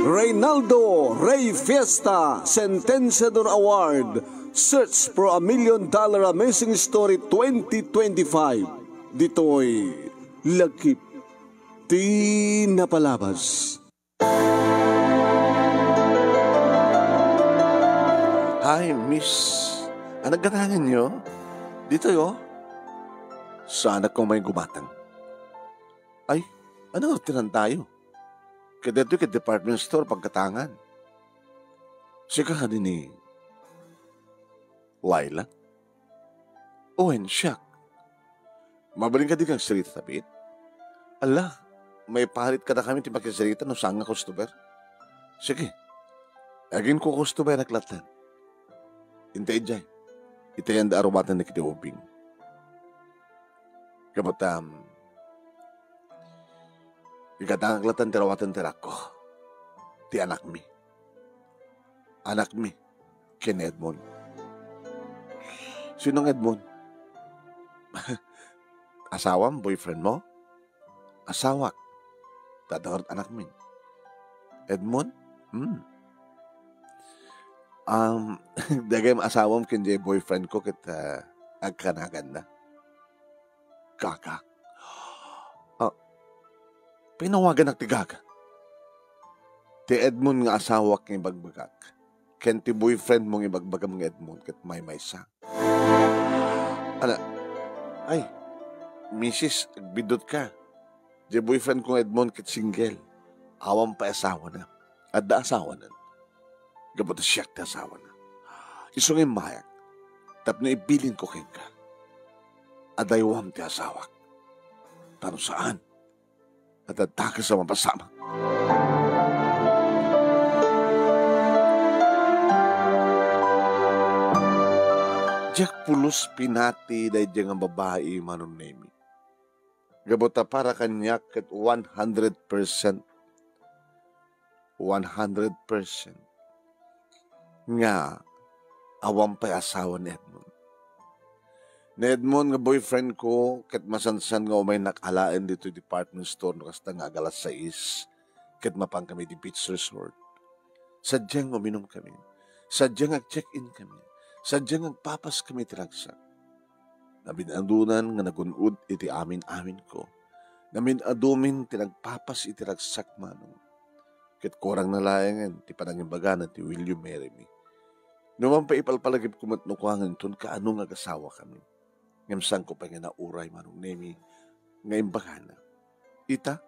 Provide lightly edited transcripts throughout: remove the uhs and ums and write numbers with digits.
Reynaldo Rey Fiesta Sentenciador Award, Search for a $1 Million Amazing Story 2025. Dito'y Lagkip Di Napalabas. Hi, Miss. Anong ganangan nyo? Dito yo. Sa anak ko may gumatang. Ay, ano tinan tayo? Kada ito ka department store pagkatangan. Sika ka din ni Laila? Oh, and shock. Mabaling ka din kang street tapit? Ala, may pahalit ka na kami tipagkasarita no saan nga customer? Sige, agin ko customer naklatan. Hintay dyan. Itayan da aromatan na kitiubing. Kabatam, ikatangaklatan tirawatan tirako. Ti anak mi. Anak mi, ken Edmond. Sinong Edmond? Asawam, boyfriend mo? Asawak. Tadawat anak mi. Edmond? Dagay asawam kundi boyfriend ko kita agkanagan na. Kaka. Pinawagan ang tigaga. Ti Edmond nga asawak ng ibagbagak. Ken ti boyfriend mong ibagbagam ng Edmond kat may sa. Ay, Mrs. Bidot ka. Di boyfriend kong Edmond kat single. Awam pa asawa na. At da asawa na. Gabot siyak ti asawa na. Isungin mayak. Tap na ibilin ko ken ka. Adaywam ti asawak. Tano saan? At atake sa mapasama. Jack pulos pinati dahi diyang ang babae manon nemi. Gabota para kanyak at 100%. 100%. Nga, awam pa'y asawa ni Edmond. Ni Edmond nga boyfriend ko, kat masansan nga umay nakalaan dito department store no kasta nga galas 6, kat mapang kami di beach resort. Sadyang uminom kami. Sadyang ag-check-in kami. Sadyang agpapas kami tiragsa. Naminadunan nga nagunud iti amin-amin ko. Naminadumin tinagpapas iti ragsak manong. Kat korang nalayangan, ti panangimbagan ti William Meremy. Numan pa ipalpalagip kumatnukuangan ton kaano nga gasawa kami. Ngamsang ko pa nga nauray manong nemi nga imbagana. Ita,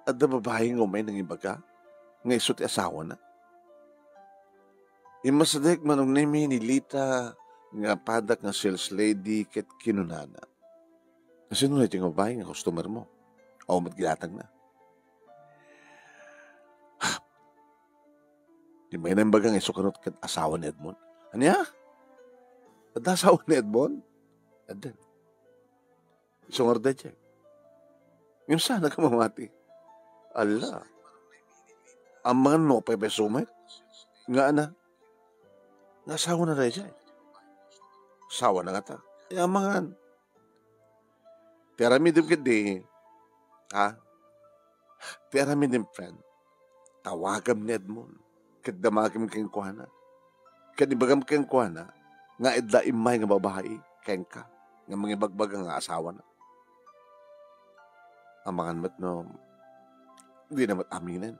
at na babae nga umay nang imbaga, nga isot asawa na. Imasadek manong nemi ni Lita nga padak nga sales lady ket kinunana. Kasi nung yung babae nga customer mo, o matgilatang na. Di may nambagang isukanot kat asawa ni Edmond. Ano ya? At asawa ni Edmond? At din. Isungar da dyan. Yung sana ka mamati. Ala. Ang mga no pa besumay. Nga na. Nga asawa na rin dyan. Asawa na nga ta. E ang mga. Tiaramidim kiti. Ha? Tiaramidim friend. Tawagam ni Edmond. Kadamagam keng kuhana. Kadibagam keng kuhana, nga idla imay nga babae, keng ka, nga mga bagbagang nga asawa na. Ang mga namat no, hindi namat aminin.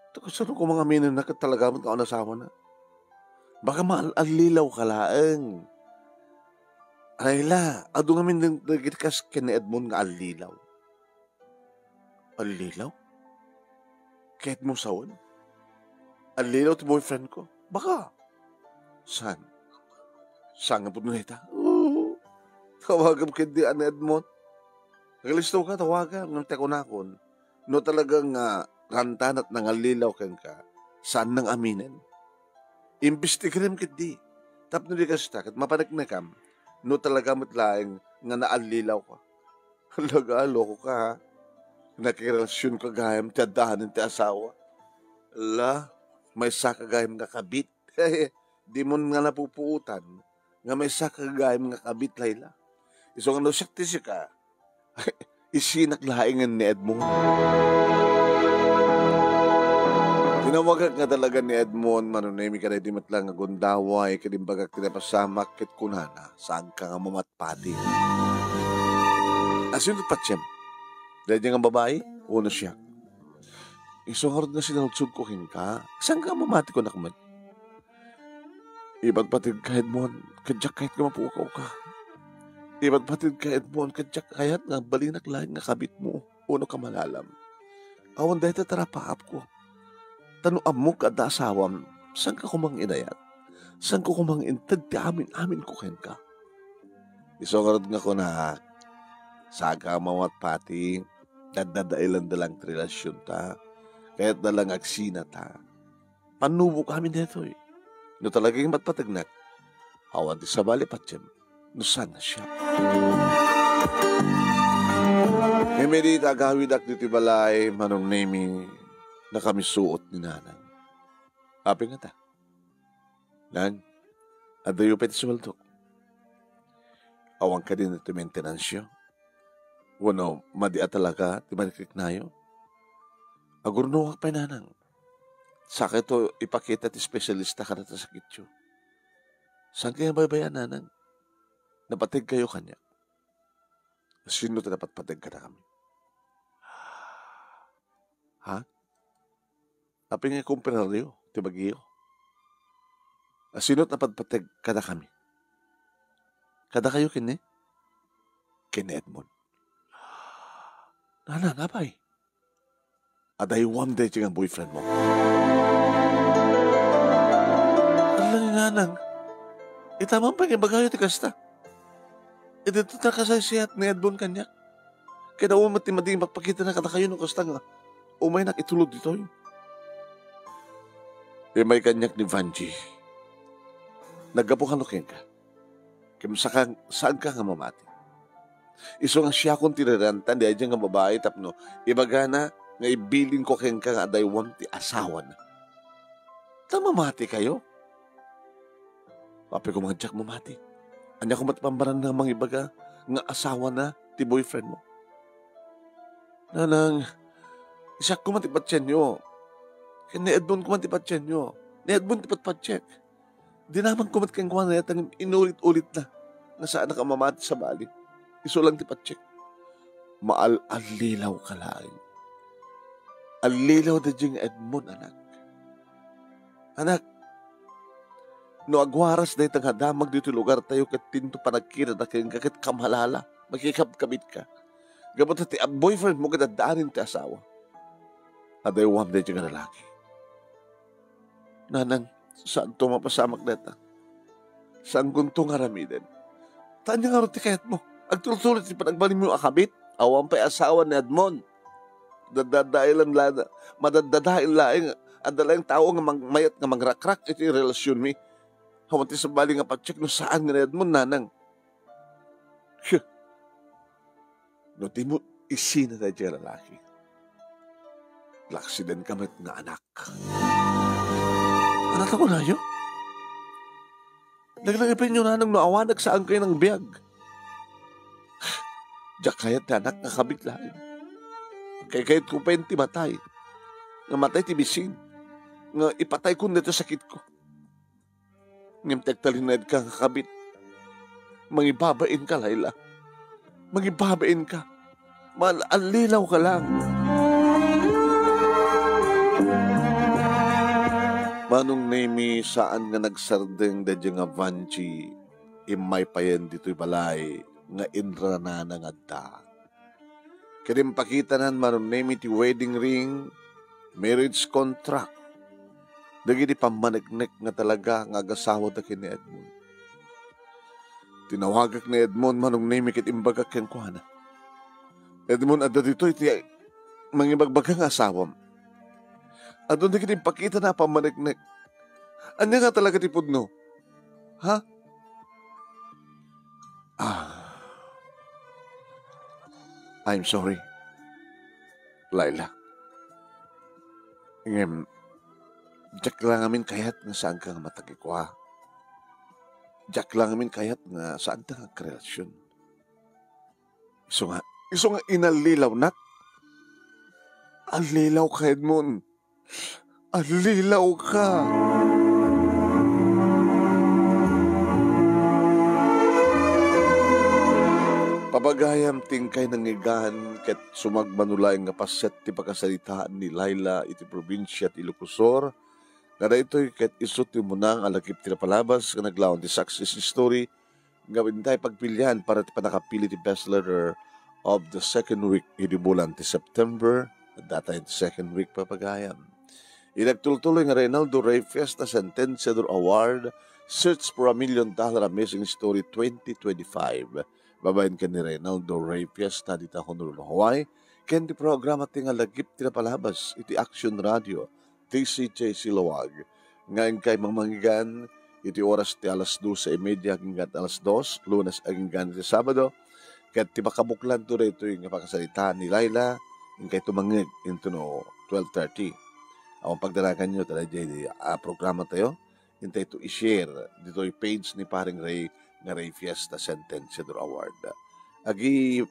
Tako saan ko mga aminin na talaga mo taon asawa na? Baka maalilaw ka laang. Ayla, ado nga min nagitkas ken Edmond nga alilaw. Alilaw? Kahit mo sawan? Alilaw ti boyfriend ko? Baka. Saan? Saan nga po nung ita? Tawagam kindi an Edmond. Nagalistaw ka, tawagam. Nang tekunakon. No talagang rantan at nangalilaw ken ka. Saan nang aminin? Imbestigarim kindi. Tap na di ka stak at mapanagnakam. No talaga matlaing nga naalilaw ka. Halaga, loko ka ha. Nakirelasyon ka gayam ti adahanin ti asawa. Ala. May sakagayam nga kabit. Di mo nga napupuutan. Nga may sakagayam nga kabit, Layla. Iso nga no sakti siya ka. Isinaklaingan ni Edmond. Tinawagak nga talaga ni Edmond, manunemi ka na di matlang nga gundaway, kadimbagak tinapasamak, kit kunana, saan ka nga mamatpati. Asin pa siyem, dahil niya nga babae, uno siya. Isungarod nga sinalutsod ko ka, saan ka mamati ko nakman? Iba't patid ka Edmond, kadyak kahit ka mapukaw ka. Iba't patid ka Edmond, kadyak kahit nga balinak lahat nga kabit mo, uno ka malalam. Awan dahil tatarapaap ko. Tanuam mo kada asawam, saan ka kumang inayat? Saan ko kumang intad ti amin-amin ko ken ka? Isungarod nga ko na saka mawat pati, dadadailan dalang relasyon ta, kahit dalang agsina ta. Panubo kami neto eh. No talagang matpatagnak, awan ti sabali patyem, no sana siya. Emedi tagawid ak dito balay, manong nemi, na kami suot ni nanang. Happy nga ta. Nan, adayo pa iti sumaltok. Awang ka din ito maintenansyo. Wano, madia talaga, di manikik nayo. Agurno pa nanang. Saka ito ipakita ti specialista ka na ta sakit yun. Saan kaya babayan nanang? Napatig kayo kanya. Sino ito dapat patig ka na kami? Ha? Api nga kumperaryo, ti bagiyo. Sino dapat patig ka na kami? Kada kayo kini? Kini Edmond. Nanang, apay? Aday one day ang boyfriend mo. Alam nga nanang, itamang pa yung bagayo ti kasta. Dito na kasasiyat ni Edmond kanya. Kaya umati mading magpakita na kada kayo ng kasta nga. Umay nak itulog dito yun. May kanyak ni Vanji. Naggapukan lukin ka. Kaya saan ka nga mamati? Iso nga siya kong tinarantan, di aja nga babae, tapno, ibaga na, nga ibilin ko keng ka nga adaywang ti asawa na. Mamati kayo? Papi ko mga Jack mamati. Anya ko matpambaran ng mga ibaga, nga asawa na, ti boyfriend mo. Nanang, siya ko matipatyan nyo. Kaya ni Edmond ko matipatyan nyo. Ni Edmond tipatpatsyak. Di naman kumat kang kuwan na yatang inulit-ulit na nga saan ka mamati sa bali. Iso lang tipatsyek. Maal-alilaw ka lang. Alilaw na diyang Edmond, anak. Anak, no agwaras na itang hadamag dito lugar tayo kat tinto panagkira na kayong kakit kamalala. Magkikabit ka. Gamot na ti boyfriend mo kadadaanin ti asawa. Adaywam na diyang lalaki. Nanang, saan to mapasamak neta? Saan gunto nga ramiden? Tanya nga roti kayat mo. Agtultulit si panagbalin mo yung akabit. Awan pa'y asawa ni Edmond. Dadadailan lana. Madadadain laing. Adalang tao nga mayat nga mangrakrak. Ito yung relasyon mi. Hawanti sa bali nga pacheck no saan nga ni Edmond nanang. No di mo isina na dyan lalaki. Laksiden kamit nga anak. Anak ako na yun? Naglagipin nyo nanang no awanag saan kayo ng biyag. Diyak kayat na anak nga kabit lain. Kaya kahit ko pa yung timatay. Nga matay tibisin. Nga ipatay ko nito sakit ko. Ngimtek talinad ka nga kabit. Mangibabain ka, Laila. Mangibabain ka. Alilaw ka lang. Manong nemi saan nga nagsardeng da nga Vanji imay payen dito'y balay nga inrana nga da. Kadim pakita nan manong nemi ti wedding ring, marriage contract. Dagi di pamanagnek nga talaga nga agasawa da kini Edmond. Tinawagak ni Edmond manong nemi kit imbagak ken kuana. Edmond adda dito'y ti mangibagbagang asawam. At doon na pakita na pamanagnek. Anya nga talaga tipod no? Ha? I'm sorry. Laila. Jack lang amin kayat nga saan ka nga matagikwa. Jack lang amin kayat nga saan ka nga kreasyon. Iso nga inalilaw nak. Alilaw ka Edmond. alilaw ka. Papagayam tingkay nangigan ket sumagmanulay nga paset ti pagkasalitaan ni Laila iti probinsya ti Ilocosur. Kada ito'y ket isut ti munang alakip ti napalabas nga naglaon ti success story nga intay pagpilihan para ti panakapili ti bestseller of the second week iti bulan ti September. Data iti second week papagayam. Inagtultuloy nga Reynaldo Ray Fiesta Sentenciador Award Search for $1 Million Amazing Story 2025. Babayin ka ni Reynaldo Ray Fiesta dita Honolulu, Hawaii. Ken di programa ti nga lagip ti napalabas iti Action Radio TCJ Silawag. Ngayon kay mangmangigan iti oras ti alas 12:30 hanggang alas 2, Lunes hanggang ti Sabado. Ket ti makabuklan to rito yung pagkasalitaan ni Laila kay tumangig into no 12:30. Ang pagdaragan nyo talaga di programa tayo. Hintay ito i-share dito yung page ni paring Ray nga Ray Fiesta Sentenciador Award. Agi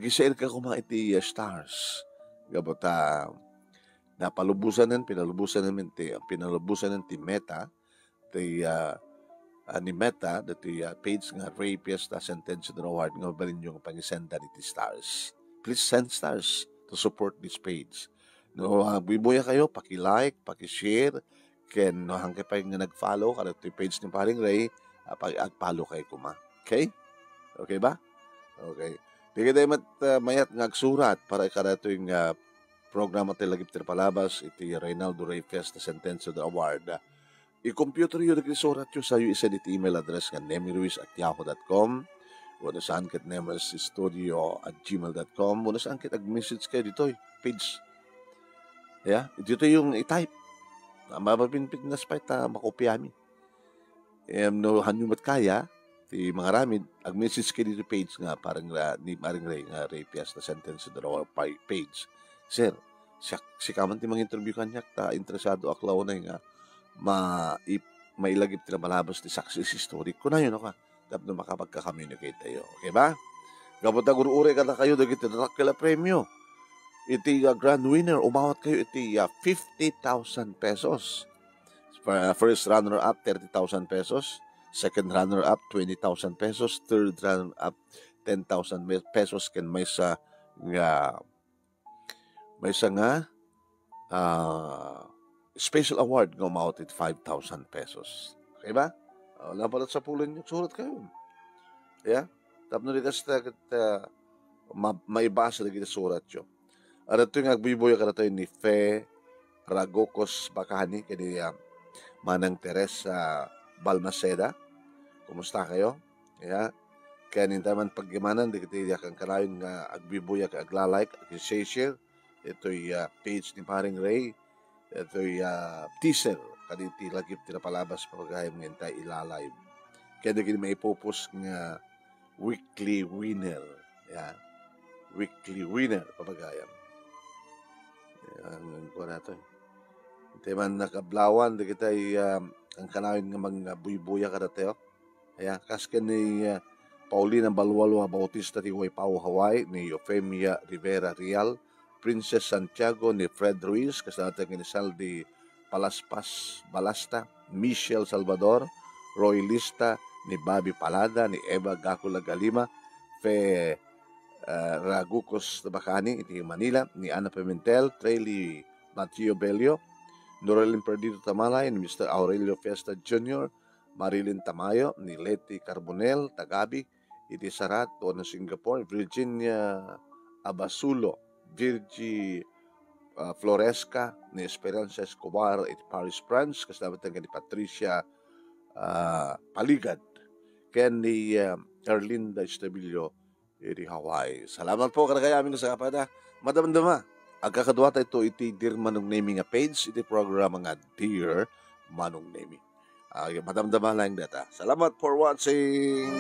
share ka kuma iti stars. Gabota pinalubusan namin ti Meta ni Meta dati page nga Ray Fiesta Sentenciador Award nga balin yung pangisenda iti stars. Please send stars to support this page. No, bibuya kayo, paki-like, paki-share, ken no hangke pa nga nag-follow kada ti page ni paring Ray. Pag-follow kayo kuma. Okay? Okay ba? Okay. Di kayo mayat ngagsurat para kada yung programa tayo lagip palabas iti Reynaldo Ray Fiesta Sentenciador Award. I-computer yun nagsurat yun sa isa iti email address nga nemiruiz@yahoo.com wala saan ket nemerstudio@gmail.com wala saan ket ag-message kayo dito page. Yeah? Dito yung i-type. Mapapinpit na spite makopyami. No hanyumat kaya ti mga ramid ag-message kayo dito page nga parang ni paring Ray nga Ray Fiesta Sentenciador Award page. Sir, si kaman ti mga interview kanyak ta interesado aklaw na nga mailagip ti malabas ti success story ko na yun ka tapno makapagka-communicate tayo. Okay ba? Gabot na guru-ure ka na kayo dagiti nakakila premyo. Iti grand winner umawat kayo iti 50,000 pesos. First runner-up, 30,000 pesos. Second runner-up, 20,000 pesos. Third runner-up, 10,000 pesos. Ken may sa nga special award nga umawat it 5,000 pesos. Okay ba? Wala pala sa pulon nyo. Surat kayo. Yeah? Tapno di kasi maibasa na kita surat nyo. At ito yung agbiboy ka na tayo ni Fe Ragocos Bacani kani Manang Teresa Balmaceda. Kumusta kayo? Yeah. Kaya nintaman paggimanan, di kita kang karayon nga agbibuya ka aglalike, ag-share. Ito'y page ni paring Ray. Ito'y teaser. Kaditi lagip tinapalabas papagayam ngayon tayo ilalive. Kaya di may ipopos nga weekly winner. Yeah. Weekly winner papagayam. Ang ko na ito. Ito man nakablawan, di kita ang kanawin nga mga buy-buya ka dati. Kaya kasken ni Paulina Balwalo Bautista ti Waipao, Hawaii, ni Eufemia Rivera Real, Princess Santiago ni Fred Ruiz, kasama ni Saldi Palaspas Balasta, Michelle Salvador, Roy Lista, ni Bobby Palada, ni Eva Gacula Galima, Fe Ragucos Tabacani, iti Manila, ni Ana Pimentel, Trely Mateo Bello, Norelin Perdido Tamalay, ni Mr. Aurelio Fiesta Jr., Marilyn Tamayo, ni Leti Carbonel, Tagabi, iti Sarat, o ng Singapore, Virginia Abasulo, Virgie Floresca, ni Esperanza Escobar, iti Paris, France, kasama ni Patricia Paligad, ken ni Erlinda Estabillo, iti Hawaii. Salamat po karagayamin sa kapada. Madamdama. Agkakadwa tayo iti Dear Manong Nemi nga page. Iti programa nga Dear Manong Nemi. Madamdama lang data. Salamat for watching.